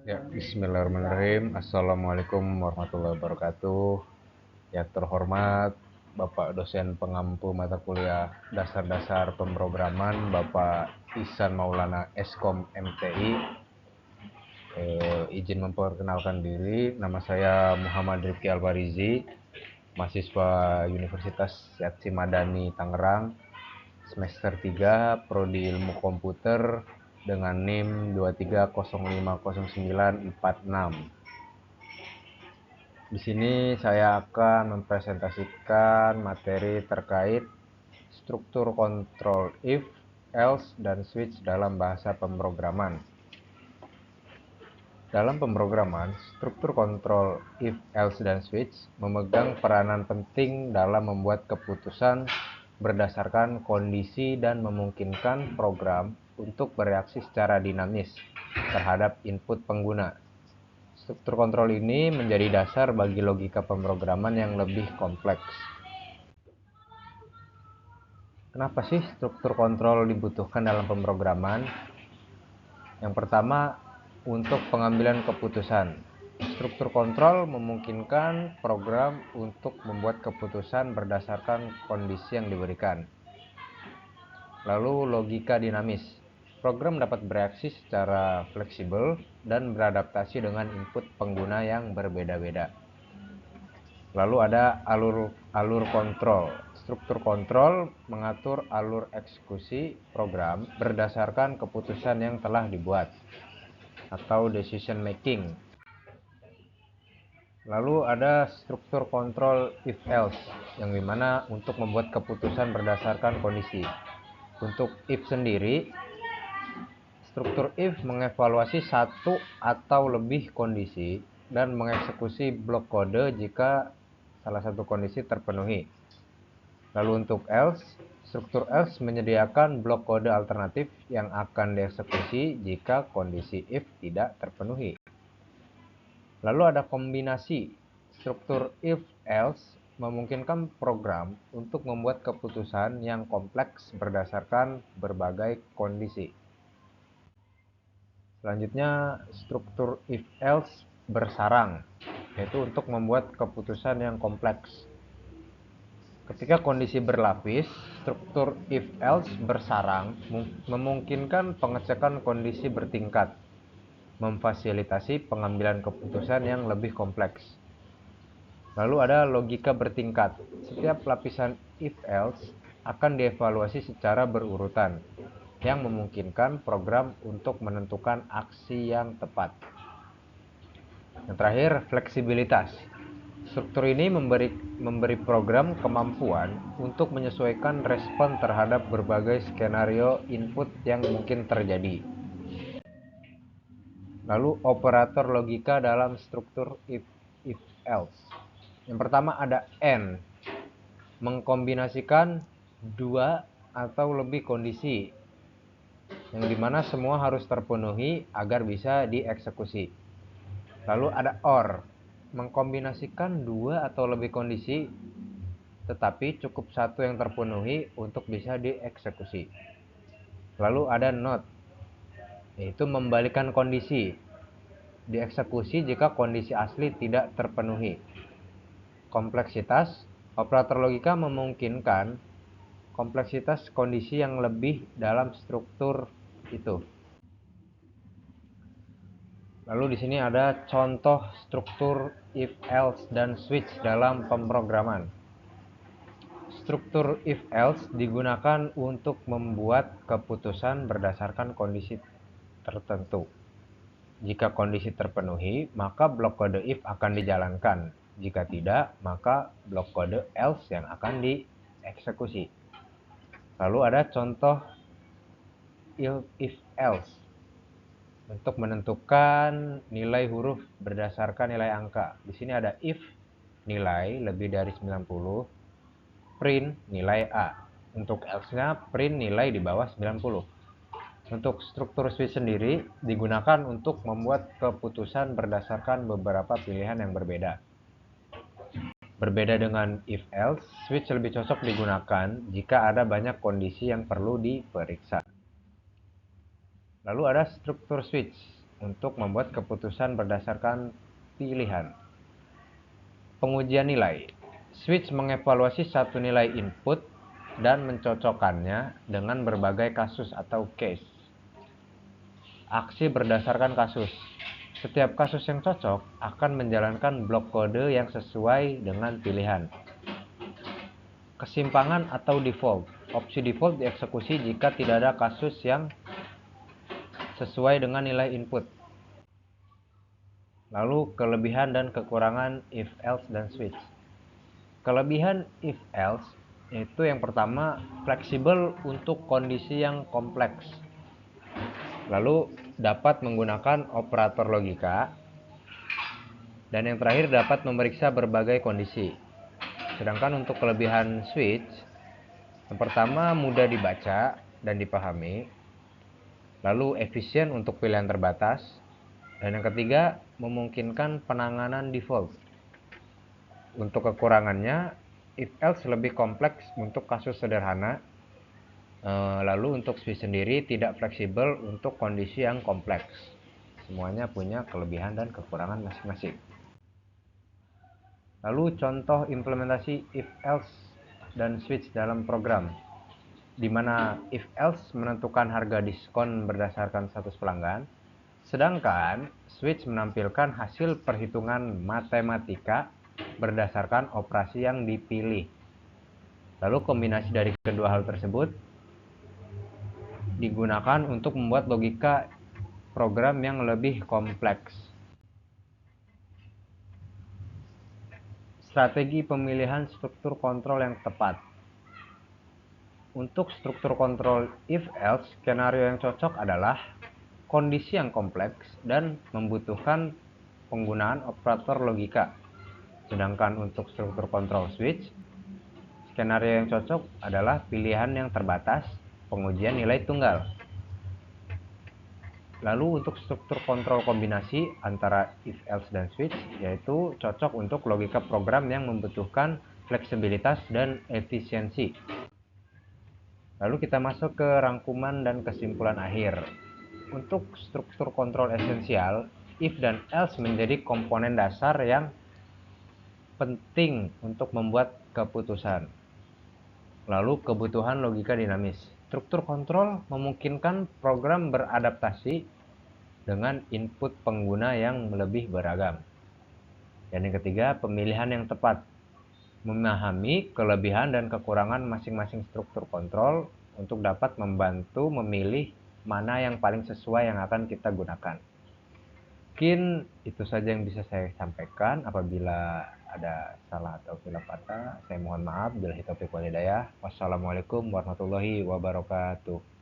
Ya, bismillahirrahmanirrahim. Assalamualaikum warahmatullahi wabarakatuh. Yang terhormat Bapak dosen pengampu mata kuliah dasar-dasar pemrograman Bapak Ihsan Maulana Eskom MTI. Izin memperkenalkan diri, nama saya Muhammad Rifki Alfarizi, mahasiswa Universitas Syedzi Madani Tangerang, semester 3, Prodi Ilmu Komputer dengan NIM 23050946. Di sini saya akan mempresentasikan materi terkait struktur kontrol if, else, dan switch dalam bahasa pemrograman. Dalam pemrograman, struktur kontrol if, else, dan switch memegang peranan penting dalam membuat keputusan berdasarkan kondisi dan memungkinkan program untuk bereaksi secara dinamis terhadap input pengguna. Struktur kontrol ini menjadi dasar bagi logika pemrograman yang lebih kompleks. Kenapa sih struktur kontrol dibutuhkan dalam pemrograman? Yang pertama, untuk pengambilan keputusan. Struktur kontrol memungkinkan program untuk membuat keputusan berdasarkan kondisi yang diberikan. Lalu logika dinamis. Program dapat bereaksi secara fleksibel dan beradaptasi dengan input pengguna yang berbeda-beda. Lalu ada alur kontrol. Struktur kontrol mengatur alur eksekusi program berdasarkan keputusan yang telah dibuat atau decision making. Lalu ada struktur kontrol if else, yang dimana untuk membuat keputusan berdasarkan kondisi. Untuk if sendiri, struktur if mengevaluasi satu atau lebih kondisi dan mengeksekusi blok kode jika salah satu kondisi terpenuhi. Lalu untuk else, struktur else menyediakan blok kode alternatif yang akan dieksekusi jika kondisi if tidak terpenuhi. Lalu ada kombinasi. Struktur if else memungkinkan program untuk membuat keputusan yang kompleks berdasarkan berbagai kondisi. Selanjutnya, struktur if else bersarang, yaitu untuk membuat keputusan yang kompleks. Ketika kondisi berlapis, struktur if else bersarang memungkinkan pengecekan kondisi bertingkat, memfasilitasi pengambilan keputusan yang lebih kompleks. Lalu ada logika bertingkat. Setiap lapisan if else akan dievaluasi secara berurutan, yang memungkinkan program untuk menentukan aksi yang tepat. Yang terakhir, fleksibilitas. Struktur ini memberi program kemampuan untuk menyesuaikan respon terhadap berbagai skenario input yang mungkin terjadi. Lalu operator logika dalam struktur if else. Yang pertama ada AND, mengkombinasikan dua atau lebih kondisi, yang dimana semua harus terpenuhi agar bisa dieksekusi. Lalu ada OR, mengkombinasikan dua atau lebih kondisi, tetapi cukup satu yang terpenuhi untuk bisa dieksekusi. Lalu ada NOT, yaitu membalikan kondisi, dieksekusi jika kondisi asli tidak terpenuhi. Kompleksitas, operator logika memungkinkan kompleksitas kondisi yang lebih dalam struktur itu. Lalu di sini ada contoh struktur if else dan switch dalam pemrograman. Struktur if else digunakan untuk membuat keputusan berdasarkan kondisi tertentu. Jika kondisi terpenuhi, maka blok kode if akan dijalankan. Jika tidak, maka blok kode else yang akan dieksekusi. Lalu ada contoh if else untuk menentukan nilai huruf berdasarkan nilai angka. Di sini ada if nilai lebih dari 90, print nilai A. Untuk else-nya print nilai di bawah 90. Untuk struktur switch sendiri digunakan untuk membuat keputusan berdasarkan beberapa pilihan yang berbeda. Berbeda dengan if else, switch lebih cocok digunakan jika ada banyak kondisi yang perlu diperiksa. Lalu ada struktur switch, untuk membuat keputusan berdasarkan pilihan. Pengujian nilai. Switch mengevaluasi satu nilai input dan mencocokkannya dengan berbagai kasus atau case. Aksi berdasarkan kasus. Setiap kasus yang cocok akan menjalankan blok kode yang sesuai dengan pilihan. Kesimpangan atau default. Opsi default dieksekusi jika tidak ada kasus yang sesuai dengan nilai input. Lalu kelebihan dan kekurangan if else dan switch. Kelebihan if else itu yang pertama fleksibel untuk kondisi yang kompleks. Lalu dapat menggunakan operator logika. Dan yang terakhir dapat memeriksa berbagai kondisi. Sedangkan untuk kelebihan switch, yang pertama mudah dibaca dan dipahami. Lalu efisien untuk pilihan terbatas. Dan yang ketiga memungkinkan penanganan default. Untuk kekurangannya, if else lebih kompleks untuk kasus sederhana. Lalu untuk switch sendiri tidak fleksibel untuk kondisi yang kompleks. Semuanya punya kelebihan dan kekurangan masing-masing. Lalu contoh implementasi if else dan switch dalam program, di mana if else menentukan harga diskon berdasarkan status pelanggan, sedangkan switch menampilkan hasil perhitungan matematika berdasarkan operasi yang dipilih. Lalu kombinasi dari kedua hal tersebut digunakan untuk membuat logika program yang lebih kompleks. Strategi pemilihan struktur kontrol yang tepat. Untuk struktur kontrol if else, skenario yang cocok adalah kondisi yang kompleks dan membutuhkan penggunaan operator logika. Sedangkan untuk struktur kontrol switch, skenario yang cocok adalah pilihan yang terbatas, pengujian nilai tunggal. Lalu untuk struktur kontrol kombinasi antara if else dan switch, yaitu cocok untuk logika program yang membutuhkan fleksibilitas dan efisiensi. Lalu kita masuk ke rangkuman dan kesimpulan akhir. Untuk struktur kontrol esensial, if dan else menjadi komponen dasar yang penting untuk membuat keputusan. Lalu kebutuhan logika dinamis. Struktur kontrol memungkinkan program beradaptasi dengan input pengguna yang lebih beragam. Dan yang ketiga, pemilihan yang tepat. Memahami kelebihan dan kekurangan masing-masing struktur kontrol untuk dapat membantu memilih mana yang paling sesuai yang akan kita gunakan. Mungkin itu saja yang bisa saya sampaikan. Apabila ada salah atau khilaf kata, saya mohon maaf. Billahi taufiq wal hidayah. Wassalamualaikum warahmatullahi wabarakatuh.